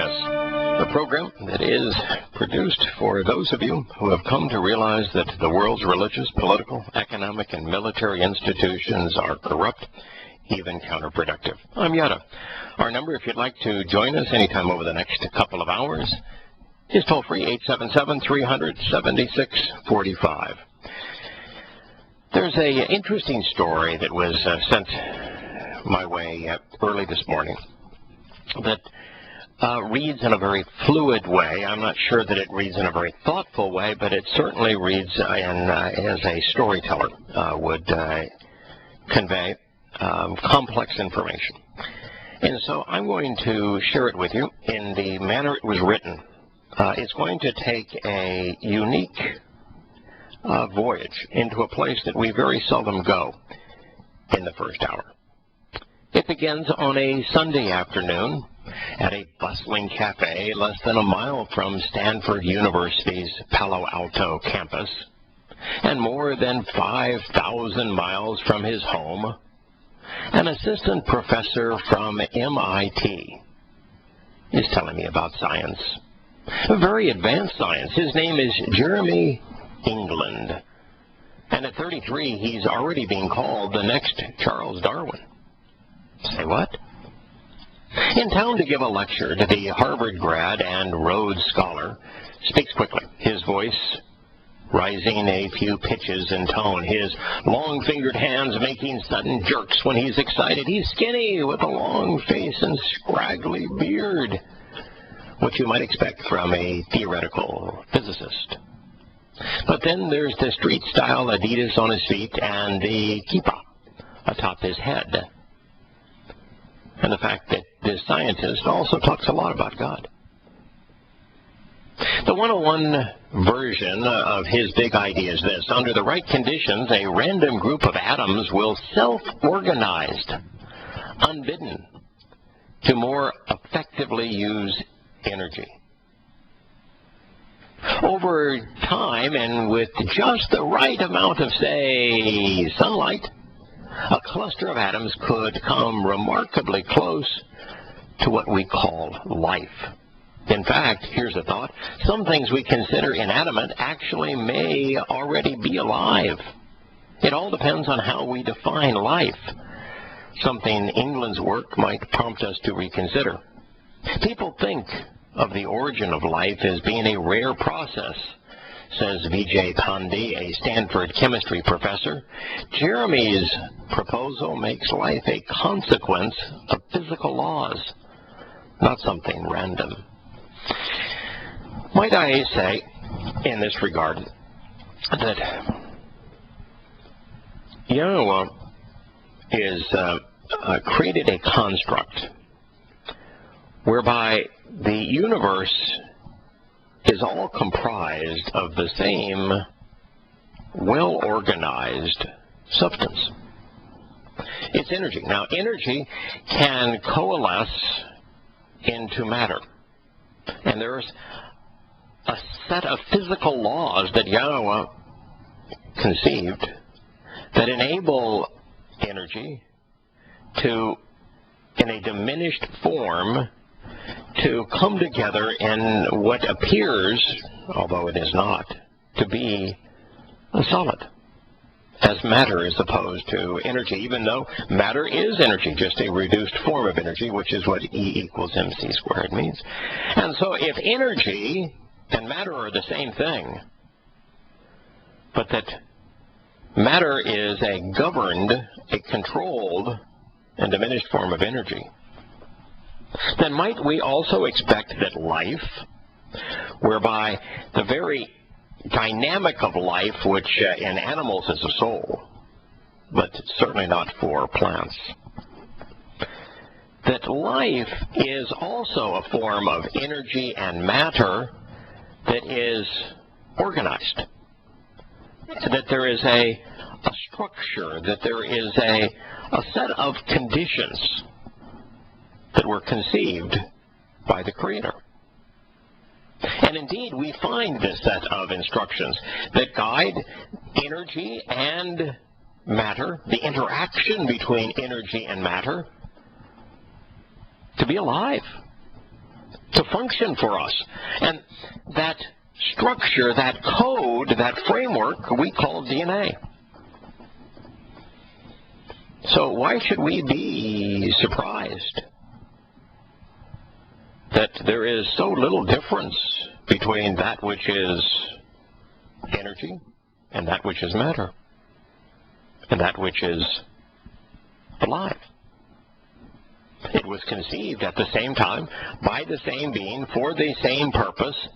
Myths, the program that is produced for those of you who have come to realize that the world's religious, political, economic, and military institutions are corrupt, even counterproductive. I'm Yahowah. Our number, if you'd like to join us anytime over the next couple of hours, is toll-free 877-300-7645. There's an interesting story that was sent my way early this morning that reads in a very fluid way. I'm not sure that it reads in a very thoughtful way, but it certainly reads as a storyteller would convey complex information. And so I'm going to share it with you in the manner it was written. It's going to take a unique voyage into a place that we very seldom go in the first hour. It begins on a Sunday afternoon at a bustling cafe less than a mile from Stanford University's Palo Alto campus, and more than 5,000 miles from his home. An assistant professor from MIT is telling me about science, a very advanced science. His name is Jeremy England, and at 33 he's already being called the next Charles Darwin. Say what? In town to give a lecture to the Harvard grad and Rhodes Scholar, speaks quickly, his voice rising a few pitches in tone, his long-fingered hands making sudden jerks when he's excited. He's skinny with a long face and scraggly beard, what you might expect from a theoretical physicist. But then there's the street-style Adidas on his feet and the kippah atop his head, and the fact that this scientist also talks a lot about God. The 101 version of his big idea is this: under the right conditions, a random group of atoms will self-organize, unbidden, to more effectively use energy. Over time, and with just the right amount of, say, sunlight, a cluster of atoms could come remarkably close to what we call life. In fact, here's a thought: some things we consider inanimate actually may already be alive. It all depends on how we define life, something England's work might prompt us to reconsider. People think of the origin of life as being a rare process, says Vijay Pandey, a Stanford chemistry professor. Jeremy's proposal makes life a consequence of physical laws, not something random. Might I say, in this regard, that Yahowah is created a construct whereby the universe is all comprised of the same well-organized substance. It's energy. Now, energy can coalesce into matter. And there's a set of physical laws that Yahowah conceived that enable energy to, in a diminished form, to come together in what appears, although it is not, to be a solid, as matter is opposed to energy, even though matter is energy, just a reduced form of energy, which is what E = mc squared means. And so if energy and matter are the same thing, but that matter is a governed, a controlled, and diminished form of energy, then might we also expect that life, whereby the very dynamic of life, which in animals is a soul, but certainly not for plants, that life is also a form of energy and matter that is organized, that there is a structure, that there is a set of conditions that were conceived by the Creator. And indeed, we find this set of instructions that guide energy and matter, the interaction between energy and matter, to be alive, to function for us. And that structure, that code, that framework we call DNA. So why should we be surprised that there is so little difference between that which is energy and that which is matter and that which is alive? It was conceived at the same time, by the same being, for the same purpose,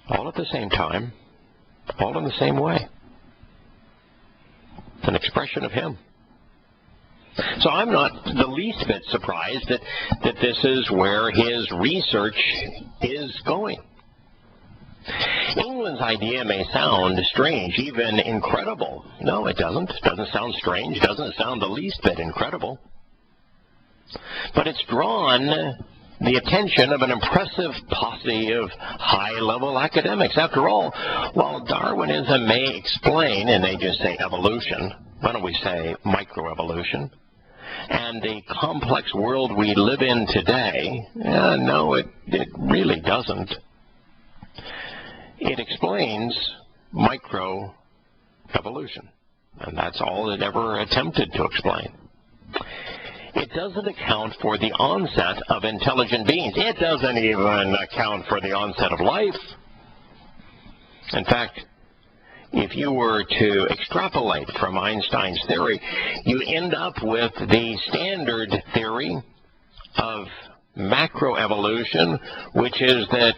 all at the same time, all in the same way. It's an expression of Him. So I'm not the least bit surprised that this is where his research is going. England's idea may sound strange, even incredible. No, it doesn't. It doesn't sound strange. It doesn't sound the least bit incredible. But it's drawn the attention of an impressive posse of high-level academics. After all, while Darwinism may explain, and they just say evolution, why don't we say microevolution, and the complex world we live in today, no, it really doesn't. It explains microevolution, and that's all it ever attempted to explain. It doesn't account for the onset of intelligent beings. It doesn't even account for the onset of life. In fact, if you were to extrapolate from Einstein's theory, you end up with the standard theory of macroevolution, which is that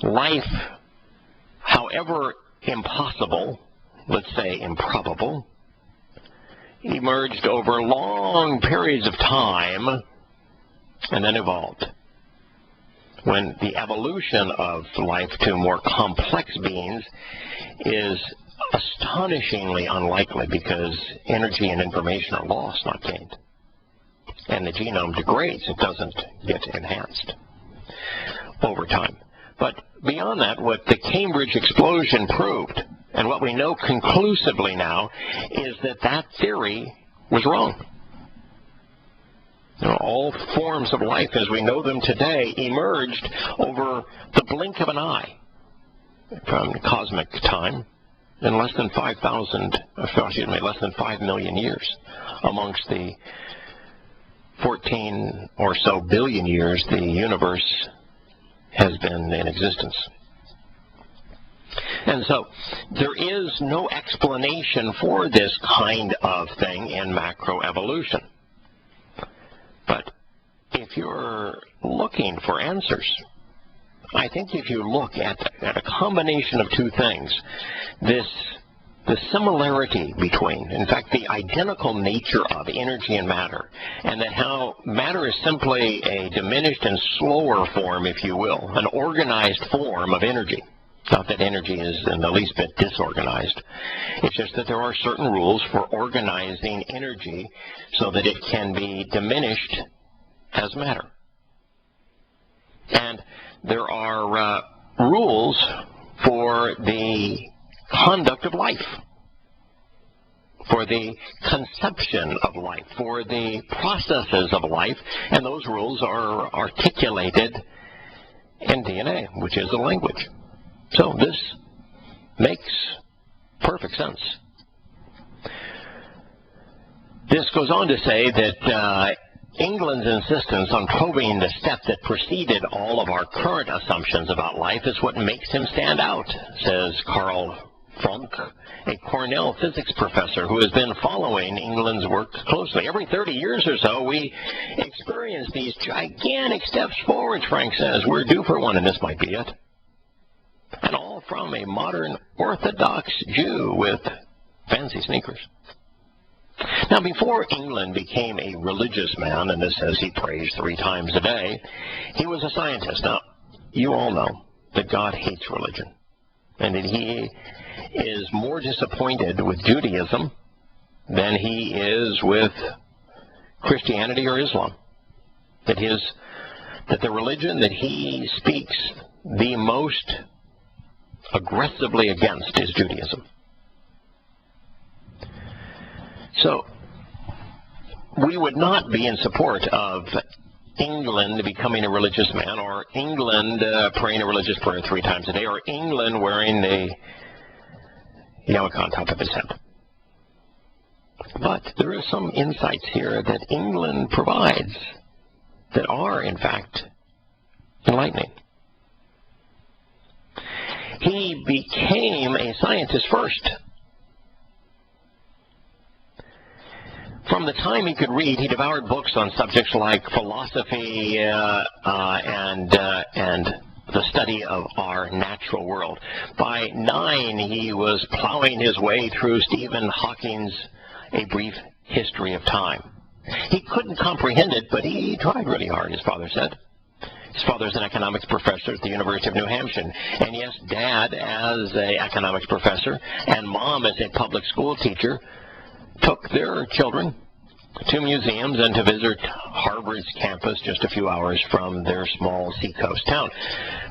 life, however impossible, let's say improbable, emerged over long periods of time and then evolved. When the evolution of life to more complex beings is astonishingly unlikely because energy and information are lost, not gained. And the genome degrades. It doesn't get enhanced over time. But beyond that, what the Cambridge explosion proved, and what we know conclusively now, is that that theory was wrong. All forms of life as we know them today emerged over the blink of an eye from cosmic time in less than 5 million years, amongst the 14 or so billion years the universe has been in existence. And so there is no explanation for this kind of thing in macroevolution. But if you're looking for answers, I think if you look at a combination of two things, the similarity between, in fact, the identical nature of energy and matter, and that how matter is simply a diminished and slower form, if you will, an organized form of energy. Not that energy is in the least bit disorganized. It's just that there are certain rules for organizing energy so that it can be diminished as matter. And there are rules for the conduct of life, for the conception of life, for the processes of life, and those rules are articulated in DNA, which is a language. So this makes perfect sense. This goes on to say that England's insistence on probing the step that preceded all of our current assumptions about life is what makes him stand out, says Carl Funk, a Cornell physics professor who has been following England's work closely. Every 30 years or so, we experience these gigantic steps forward, Frank says. We're due for one, and this might be it. And all from a modern Orthodox Jew with fancy sneakers. Now, before England became a religious man, and this says he prays 3 times a day, he was a scientist. Now, you all know that God hates religion, and that he is more disappointed with Judaism than he is with Christianity or Islam. That the religion that he speaks the most aggressively against is Judaism. So we would not be in support of England becoming a religious man, or England praying a religious prayer 3 times a day, or England wearing the yarmulke on top of his head. But there are some insights here that England provides that are, in fact, enlightening. He became a scientist first. From the time he could read, he devoured books on subjects like philosophy and the study of our natural world. By 9, he was plowing his way through Stephen Hawking's A Brief History of Time. He couldn't comprehend it, but he tried really hard, his father said. His father's an economics professor at the University of New Hampshire. And yes, Dad, as an economics professor, and Mom, as a public school teacher, took their children to museums and to visit Harvard's campus just a few hours from their small seacoast town.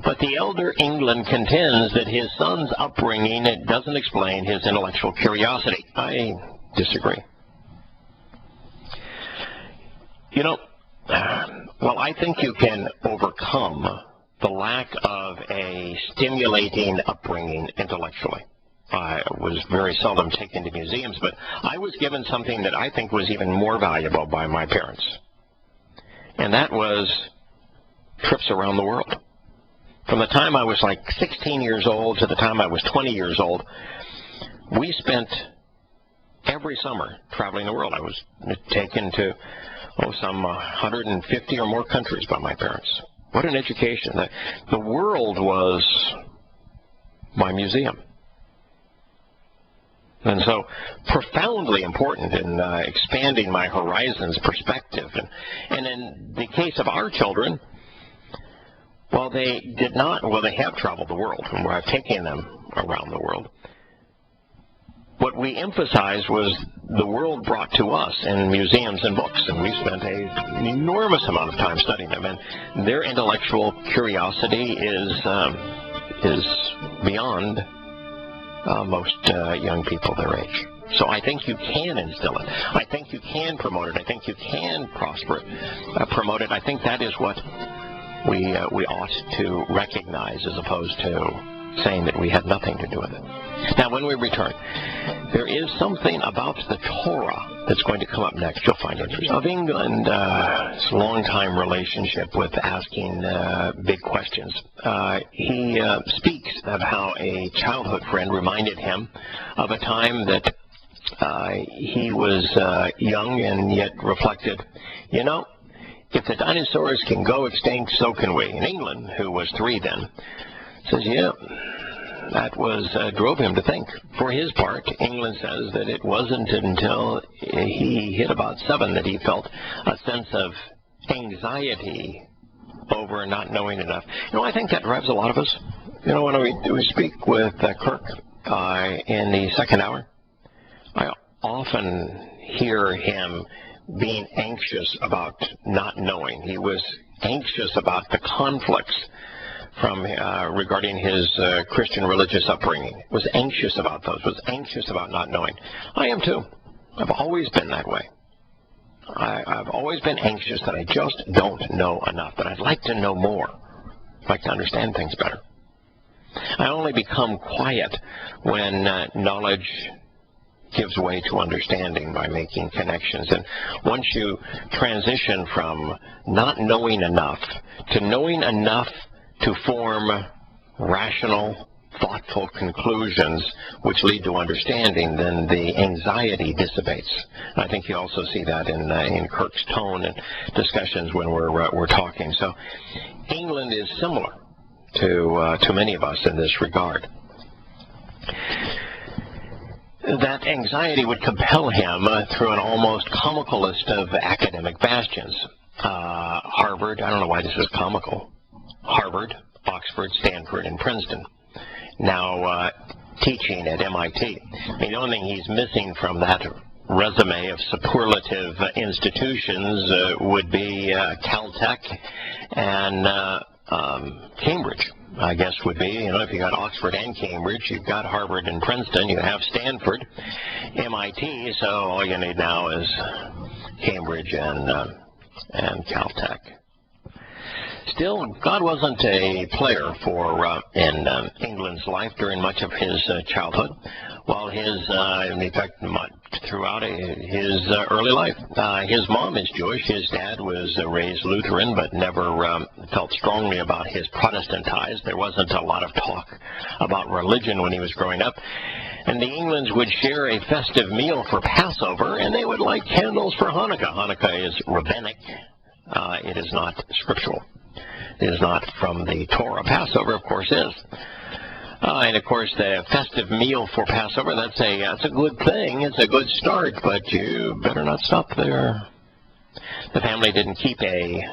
But the elder England contends that his son's upbringing doesn't explain his intellectual curiosity. I disagree. You know, well, I think you can overcome the lack of a stimulating upbringing intellectually. I was very seldom taken to museums, but I was given something that I think was even more valuable by my parents. And that was trips around the world. From the time I was like 16 years old to the time I was 20 years old, we spent every summer traveling the world. I was taken to some 150 or more countries by my parents. What an education. The world was my museum. And so profoundly important in expanding my horizons perspective. And in the case of our children, well, they have traveled the world, and I've taken them around the world. What we emphasized was the world brought to us in museums and books, and we spent an enormous amount of time studying them. And their intellectual curiosity is beyond most young people their age. So I think you can instill it. I think you can promote it. I think you can promote it. I think that is what we ought to recognize, as opposed to saying that we had nothing to do with it. Now, when we return, there is something about the Torah that's going to come up next. You'll find it. Of England's long-time relationship with asking big questions. He speaks of how a childhood friend reminded him of a time that he was young and yet reflected, you know, if the dinosaurs can go extinct, so can we. In England, who was 3 then, says, yeah. That drove him to think. For his part, England says that it wasn't until he hit about 7 that he felt a sense of anxiety over not knowing enough. You know, I think that drives a lot of us. You know, when we speak with Kirk in the second hour, I often hear him being anxious about not knowing. He was anxious about the conflicts from regarding his Christian religious upbringing. Was anxious about those. Was anxious about not knowing. I am too. I've always been that way. I've always been anxious that I just don't know enough, that I'd like to know more. I'd like to understand things better. I only become quiet when knowledge gives way to understanding by making connections. And once you transition from not knowing enough to knowing enough to form rational, thoughtful conclusions which lead to understanding, then the anxiety dissipates. I think you also see that in Kirk's tone and discussions when we're talking. So England is similar to many of us in this regard. That anxiety would compel him through an almost comical list of academic bastions. Harvard, I don't know why this is comical. Harvard, Oxford, Stanford, and Princeton. Now teaching at MIT. The only thing he's missing from that resume of superlative institutions would be Caltech and Cambridge, I guess would be. You know, if you got Oxford and Cambridge, you've got Harvard and Princeton, you have Stanford, MIT, so all you need now is Cambridge and Caltech. Still, God wasn't a player in England's life during much of his childhood, while in fact, throughout his early life. His mom is Jewish. His dad was raised Lutheran, but never felt strongly about his Protestant ties. There wasn't a lot of talk about religion when he was growing up. And the Englands would share a festive meal for Passover, and they would light candles for Hanukkah. Hanukkah is rabbinic. It is not scriptural. It is not from the Torah. Passover, of course, is. And, of course, the festive meal for Passover, that's a good thing. It's a good start, but you better not stop there. The family didn't keep a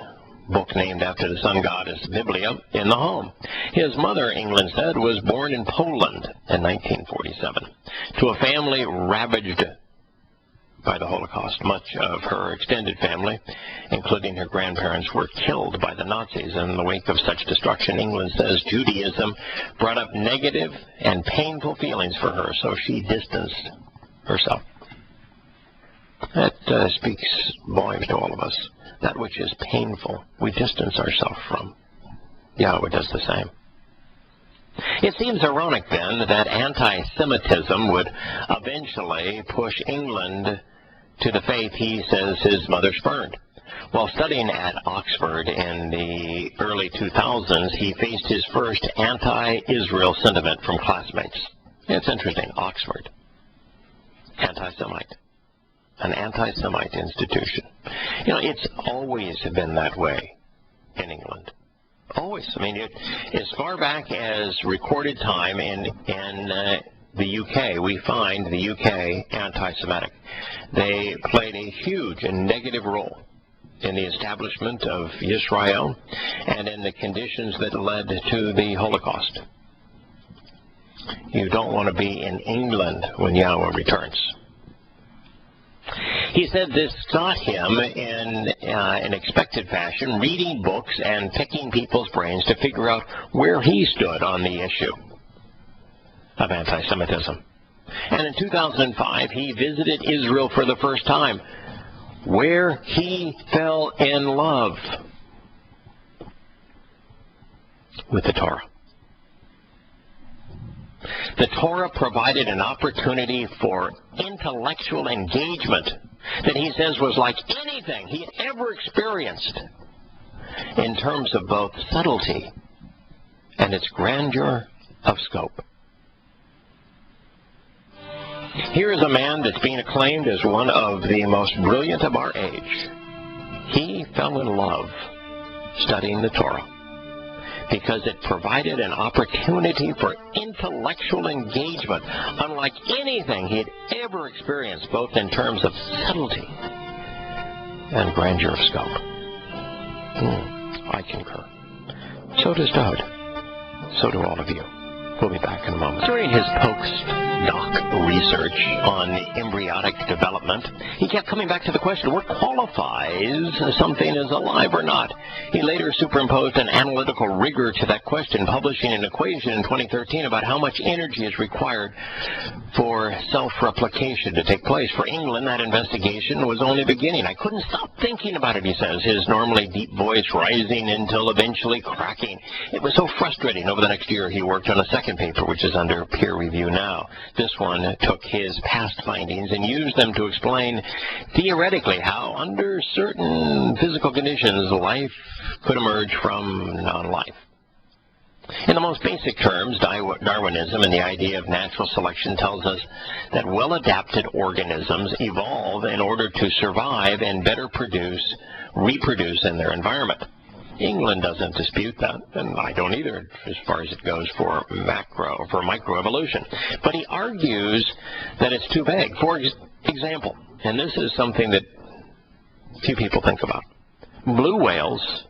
book named after the sun goddess, Biblia, in the home. His mother, England said, was born in Poland in 1947 to a family ravaged by the Holocaust. Much of her extended family, including her grandparents, were killed by the Nazis. In the wake of such destruction, England says Judaism brought up negative and painful feelings for her, so she distanced herself. That speaks volumes to all of us. That which is painful, we distance ourselves from. Yahowah does the same. It seems ironic, then, that anti-Semitism would eventually push England to the faith he says his mother spurned. While studying at Oxford in the early 2000s, he faced his first anti-Israel sentiment from classmates. It's interesting, Oxford. Anti-Semite. An anti-Semite institution. You know, it's always been that way in England. Always. I mean, as far back as recorded time in the UK, we find the UK anti-Semitic. They played a huge and negative role in the establishment of Israel and in the conditions that led to the Holocaust. You don't want to be in England when Yahowah returns. He said this got him in an expected fashion, reading books and picking people's brains to figure out where he stood on the issue of anti-Semitism. And in 2005, he visited Israel for the first time, where he fell in love with the Torah. The Torah provided an opportunity for intellectual engagement that he says was like anything he had ever experienced in terms of both subtlety and its grandeur of scope. Here is a man that's being acclaimed as one of the most brilliant of our age. He fell in love studying the Torah because it provided an opportunity for intellectual engagement unlike anything he had ever experienced, both in terms of subtlety and grandeur of scope. I concur. So does Dodd. So do all of you. We'll be back in a moment. During his postdoc research on embryonic development, he kept coming back to the question, what qualifies something as alive or not? He later superimposed an analytical rigor to that question, publishing an equation in 2013 about how much energy is required for self-replication to take place. For England, that investigation was only beginning. I couldn't stop thinking about it, he says, his normally deep voice rising until eventually cracking. It was so frustrating. Over the next year, he worked on a second paper, which is under peer review now. This one took his past findings and used them to explain theoretically how, under certain physical conditions, life could emerge from non-life. In the most basic terms, Darwinism and the idea of natural selection tells us that well-adapted organisms evolve in order to survive and better reproduce in their environment. England doesn't dispute that, and I don't either, as far as it goes for microevolution. But he argues that it's too vague. For example, and this is something that few people think about, blue whales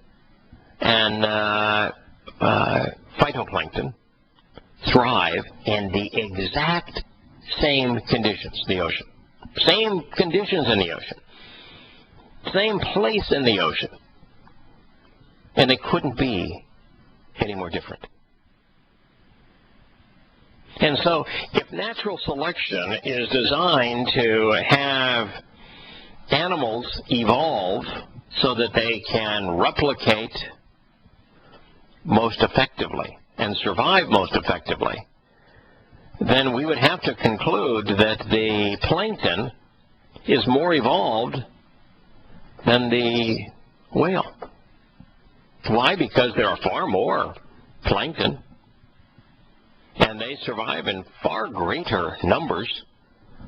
and phytoplankton thrive in the exact same conditions in the ocean. Same conditions in the ocean. Same place in the ocean. And they couldn't be any more different. And so, if natural selection is designed to have animals evolve so that they can replicate most effectively and survive most effectively, then we would have to conclude that the plankton is more evolved than the whale. Why? Because there are far more plankton, and they survive in far greater numbers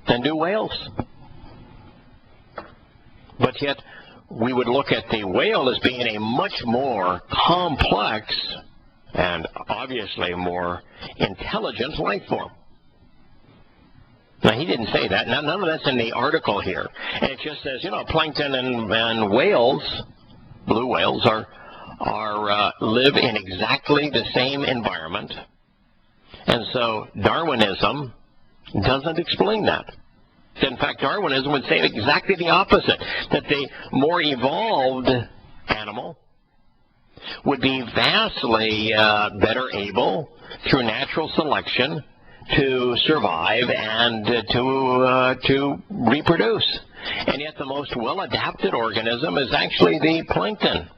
than do whales. But yet, we would look at the whale as being a much more complex and obviously more intelligent life form. Now, he didn't say that. None of that's in the article here. And it just says, plankton and whales, blue whales, live in exactly the same environment. And so Darwinism doesn't explain that. In fact, Darwinism would say exactly the opposite, that the more evolved animal would be vastly better able, through natural selection, to survive and to reproduce. And yet the most well-adapted organism is actually the plankton,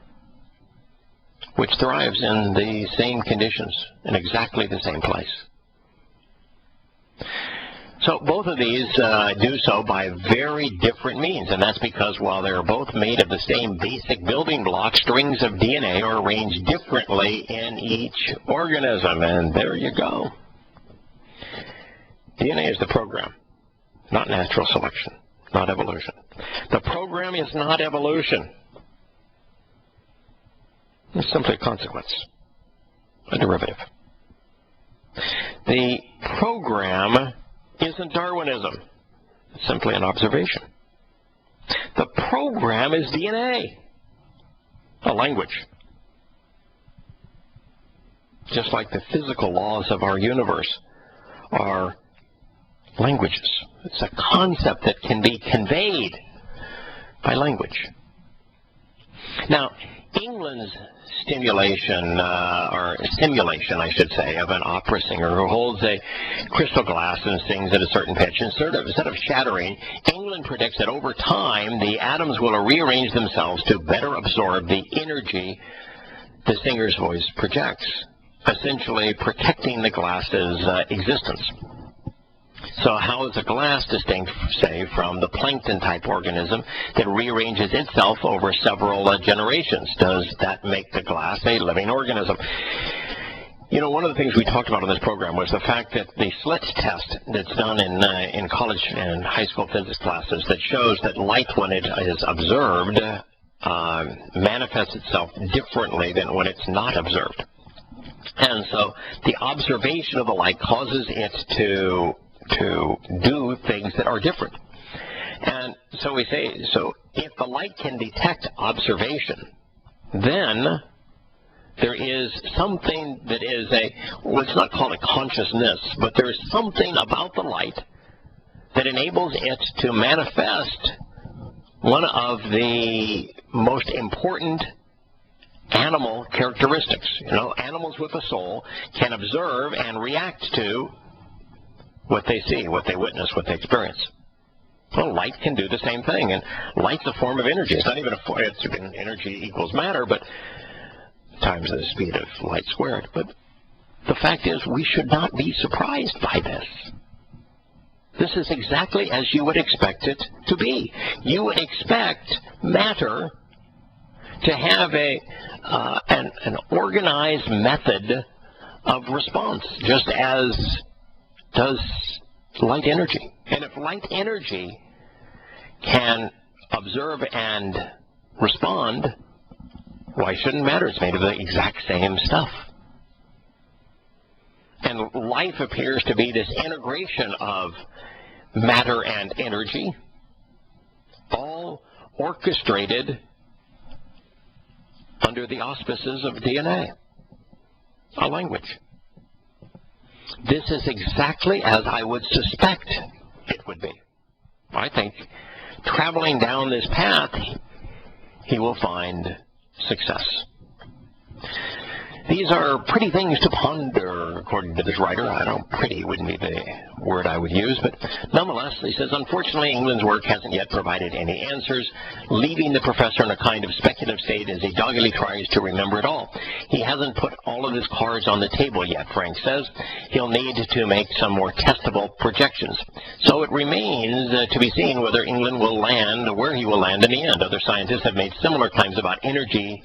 which thrives in the same conditions, in exactly the same place. So both of these do so by very different means, and that's because while they're both made of the same basic building block, strings of DNA are arranged differently in each organism, and there you go. DNA is the program, not natural selection, not evolution. The program is not evolution. It's simply a consequence, a derivative. The program isn't Darwinism. It's simply an observation. The program is DNA, a language. Just like the physical laws of our universe are languages. It's a concept that can be conveyed by language. Now, England's simulation, I should say, of an opera singer who holds a crystal glass and sings at a certain pitch, instead of shattering, England predicts that over time the atoms will rearrange themselves to better absorb the energy the singer's voice projects, essentially protecting the glass's existence. So how is a glass distinct, say, from the plankton-type organism that rearranges itself over several generations? Does that make the glass a living organism? One of the things we talked about on this program was the fact that the slit test that's done in college and high school physics classes that shows that light, when it is observed, manifests itself differently than when it's not observed. And so the observation of the light causes it to do things that are different. And so we say, so if the light can detect observation, then there is something that is let's not call it consciousness, but there is something about the light that enables it to manifest one of the most important animal characteristics. Animals with a soul can observe and react to what they see, what they witness, what they experience. Well, light can do the same thing, and light's a form of energy. It's not even it's energy equals matter, but times the speed of light squared. But the fact is, we should not be surprised by this. This is exactly as you would expect it to be. You would expect matter to have an organized method of response, just as does light energy. And if light energy can observe and respond, why shouldn't matter? It's made of the exact same stuff. And life appears to be this integration of matter and energy, all orchestrated under the auspices of DNA, a language. This is exactly as I would suspect it would be. I think traveling down this path, he will find success. These are pretty things to ponder, according to this writer. I don't, pretty wouldn't be the word I would use, but nonetheless, he says, unfortunately, England's work hasn't yet provided any answers, leaving the professor in a kind of speculative state as he doggedly tries to remember it all. He hasn't put all of his cards on the table yet, Frank says. He'll need to make some more testable projections. So it remains to be seen whether England will land, where he will land in the end. Other scientists have made similar claims about energy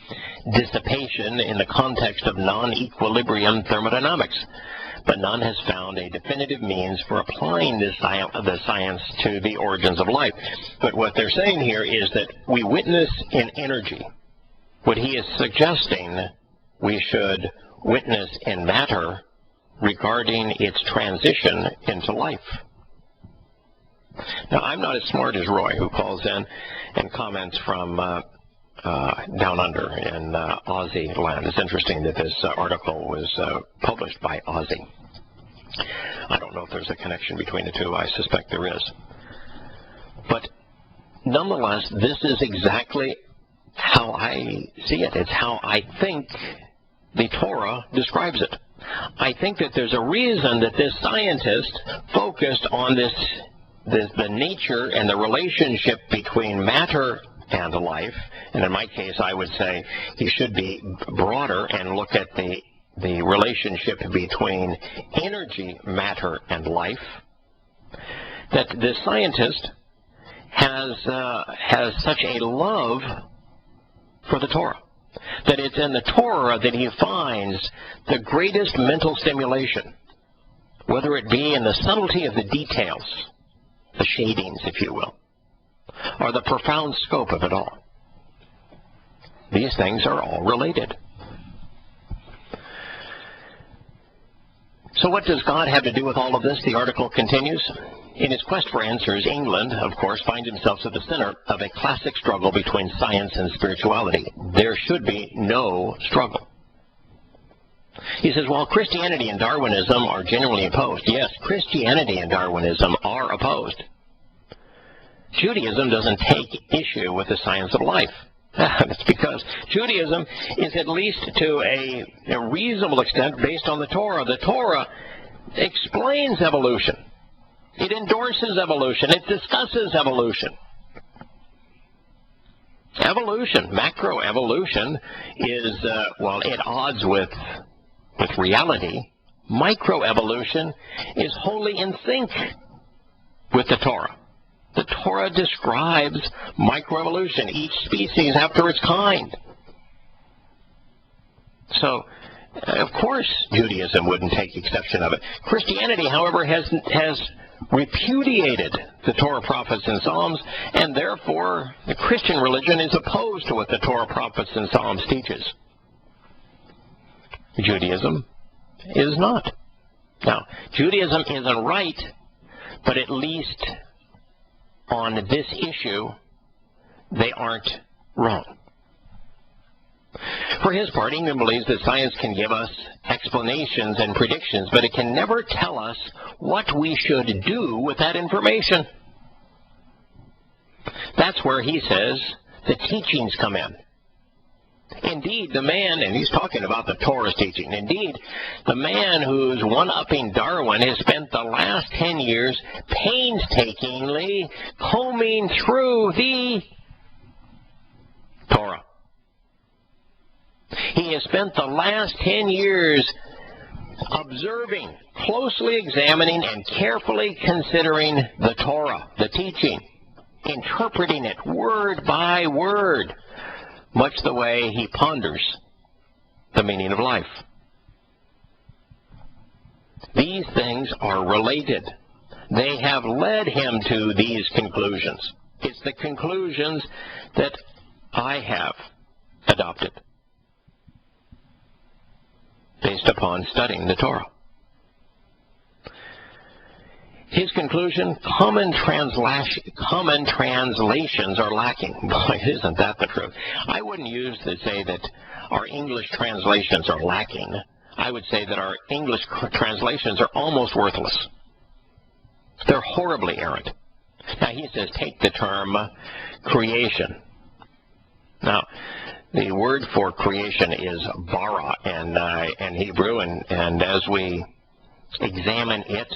dissipation in the context of non-equilibrium thermodynamics, but none has found a definitive means for applying the science to the origins of life. But what they're saying here is that we witness in energy what he is suggesting we should witness in matter regarding its transition into life. Now, I'm not as smart as Roy, who calls in and comments from down under in Aussie land. It's interesting that this article was published by Aussie. I don't know if there's a connection between the two. I suspect there is. But nonetheless, this is exactly how I see it. It's how I think the Torah describes it. I think that there's a reason that this scientist focused on the nature and the relationship between matter and life, and in my case I would say he should be broader and look at the relationship between energy, matter, and life, that the scientist has such a love for the Torah, that it's in the Torah that he finds the greatest mental stimulation, whether it be in the subtlety of the details, the shadings, if you will, or the profound scope of it all. These things are all related. So what does God have to do with all of this? The article continues. In his quest for answers, England, of course, finds himself at the center of a classic struggle between science and spirituality. There should be no struggle. He says, while Christianity and Darwinism are generally opposed, yes, Christianity and Darwinism are opposed. Judaism doesn't take issue with the science of life. That's because Judaism is, at least to a reasonable extent, based on the Torah. The Torah explains evolution. It endorses evolution. It discusses evolution. Evolution, macroevolution, is, at odds with reality. Microevolution is wholly in sync with the Torah. The Torah describes microevolution, each species after its kind. So, of course, Judaism wouldn't take exception of it. Christianity, however, has repudiated the Torah, prophets, and Psalms, and therefore the Christian religion is opposed to what the Torah, prophets, and Psalms teaches. Judaism is not. Now, Judaism isn't right, but at least on this issue, they aren't wrong. For his part, England believes that science can give us explanations and predictions, but it can never tell us what we should do with that information. That's where he says the teachings come in. Indeed, the man, and he's talking about the Torah's teaching, indeed, the man who's one-upping Darwin has spent the last 10 years painstakingly combing through the Torah. He has spent the last 10 years observing, closely examining, and carefully considering the Torah, the teaching, interpreting it word by word, much the way he ponders the meaning of life. These things are related. They have led him to these conclusions. It's the conclusions that I have adopted based upon studying the Torah. His conclusion, common translations are lacking. Boy, isn't that the truth? I wouldn't use to say that our English translations are lacking. I would say that our English translations are almost worthless. They're horribly errant. Now, he says, take the term creation. Now, The word for creation is bara in Hebrew, and as we examine it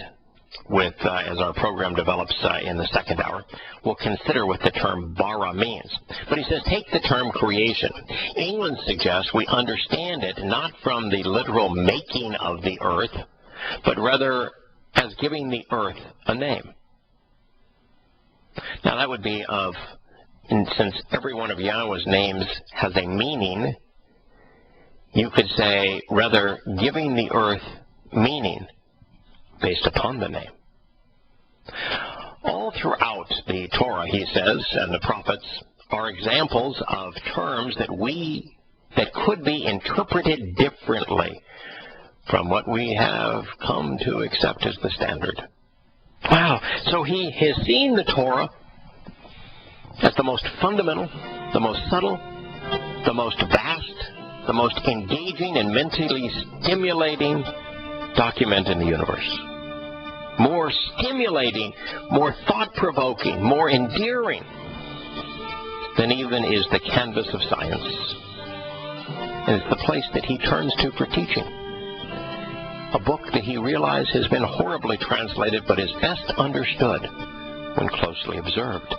with as our program develops in the second hour, we'll consider what the term bara means. But he says, take the term creation. England suggests we understand it not from the literal making of the earth, but rather as giving the earth a name. Now that would be and since every one of Yahowah's names has a meaning, you could say rather giving the earth meaning based upon the name. All throughout the Torah, he says, and the prophets are examples of terms that could be interpreted differently from what we have come to accept as the standard. Wow. So he has seen the Torah as the most fundamental, the most subtle, the most vast, the most engaging and mentally stimulating document in the universe. More stimulating, more thought-provoking, more endearing than even is the canvas of science. And it's the place that he turns to for teaching. A book that he realized has been horribly translated but is best understood when closely observed.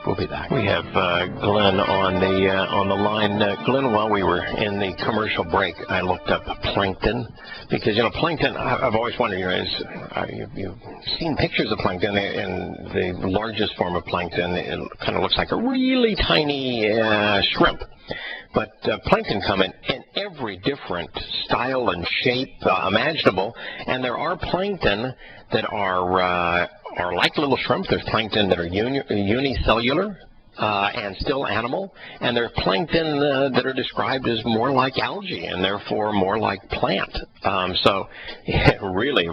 We'll be back. We have Glenn on the line. Glenn, while we were in the commercial break, I looked up plankton because, plankton, I've always wondered, you've seen pictures of plankton, and the largest form of plankton, it kind of looks like a really tiny shrimp. But plankton come in every different style and shape imaginable, and there are plankton that are like little shrimp. There's plankton that are unicellular and still animal, and there's plankton that are described as more like algae and therefore more like plant. So really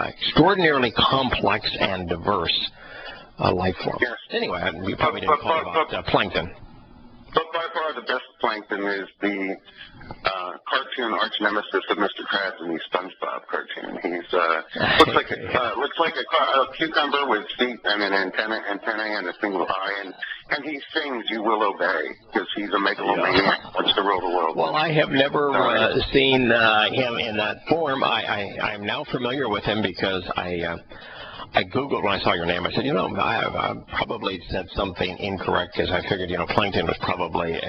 extraordinarily complex and diverse life form. Yes. Anyway, we probably didn't talk about plankton. But by far the best plankton is the cartoon arch nemesis of Mr. Krabs in the SpongeBob cartoon. He's looks like a cucumber with feet and an antennae and a single eye, and he sings "You Will Obey" because he's a megalomaniac who wants to rule the world. Well, I have never seen him in that form. I'm now familiar with him because I Googled when I saw your name. I said, I probably said something incorrect because I figured, plankton was probably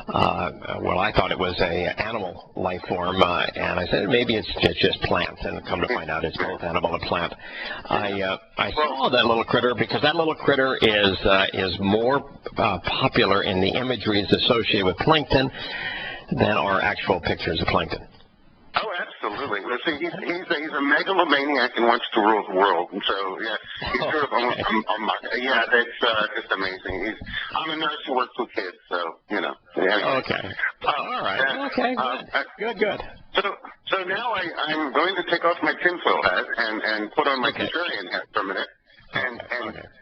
I thought it was a animal life form, and I said maybe it's just plant, and come to find out it's both animal and plant. I saw that little critter because that little critter is more popular in the imageries associated with plankton than are actual pictures of plankton. Oh, absolutely. Listen, he's a megalomaniac and wants to rule the world, and so he's sort of that's just amazing. I'm a nurse who works with kids, so Anyway. Okay. All right. Okay. Good. So now I'm going to take off my tinfoil hat and put on my contrarian hat for a minute, and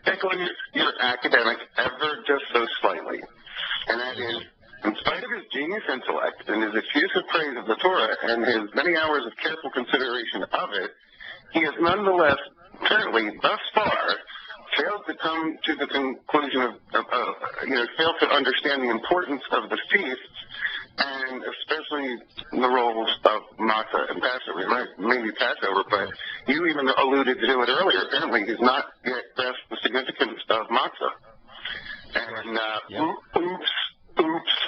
take on your academic ever just so slightly, and that is, in spite of his genius intellect and his effusive praise of the Torah and his many hours of careful consideration of it, he has nonetheless, apparently, thus far, failed to come to the conclusion failed to understand the importance of the feasts, and especially the roles of matzah and Passover. Maybe Passover, but you even alluded to it earlier. Apparently, he's not yet grasped the significance of matzah. And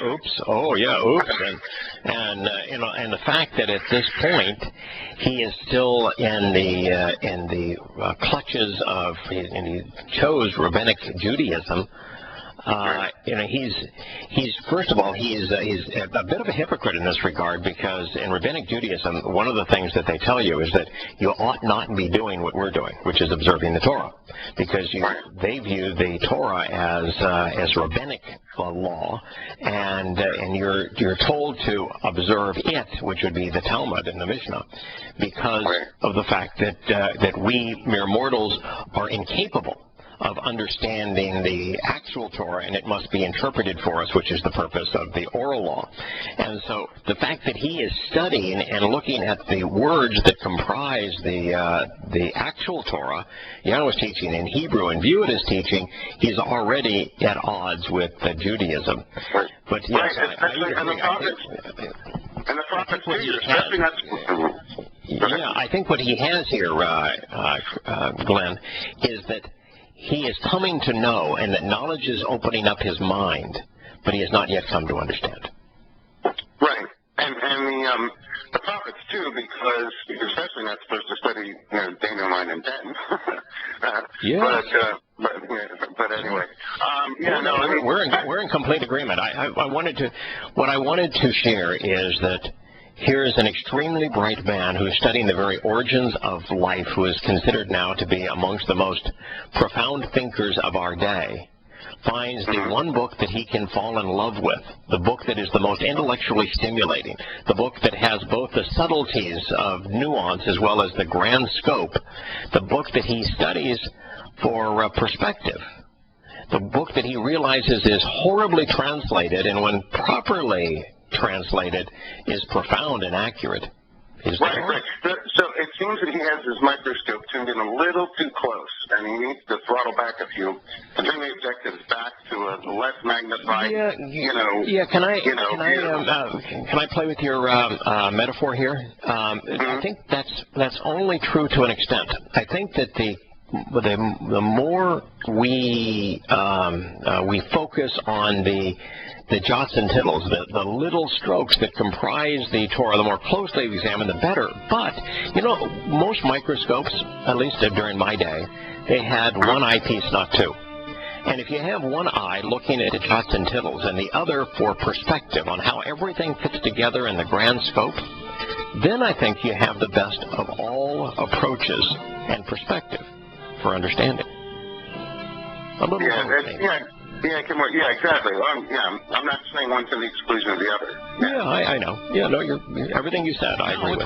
Oops. Oh, yeah, oops. And the fact that at this point he is still in the clutches of, and he chose rabbinic Judaism. He's first of all he's a bit of a hypocrite in this regard, because in rabbinic Judaism, one of the things that they tell you is that you ought not be doing what we're doing, which is observing the Torah, because they view the Torah as rabbinic law, and you're told to observe it, which would be the Talmud and the Mishnah, because of the fact that we mere mortals are incapable of understanding the actual Torah, and it must be interpreted for us, which is the purpose of the oral law. And so the fact that he is studying and looking at the words that comprise the actual Torah, Yahowah's teaching in Hebrew, and view it as teaching, he's already at odds with Judaism. But yes, I agree. And the prophets too, I think what he has here, Glenn, is that he is coming to know, and that knowledge is opening up his mind, but he has not yet come to understand. Right, and the prophets too, because you're especially not supposed to study Daniel 9 and 10. But anyway, we're in complete agreement. What I wanted to share is that here is an extremely bright man who is studying the very origins of life, who is considered now to be amongst the most profound thinkers of our day, finds the one book that he can fall in love with, the book that is the most intellectually stimulating, the book that has both the subtleties of nuance as well as the grand scope, the book that he studies for perspective, the book that he realizes is horribly translated, and when properly translated is profound and accurate. Right. So it seems that he has his microscope tuned in a little too close, and he needs to throttle back a few to bring the objectives back to a less magnified. Can I play with your metaphor here? I think that's only true to an extent. I think that the more we focus on the jots and tittles, the little strokes that comprise the Torah, the more closely we examine, the better. But, most microscopes, at least during my day, they had one eyepiece, not two. And if you have one eye looking at the jots and tittles and the other for perspective on how everything fits together in the grand scope, then I think you have the best of all approaches and perspective for understanding. A little exactly. I'm not saying one to the exclusion of the other. I know. Everything you said, I agree with.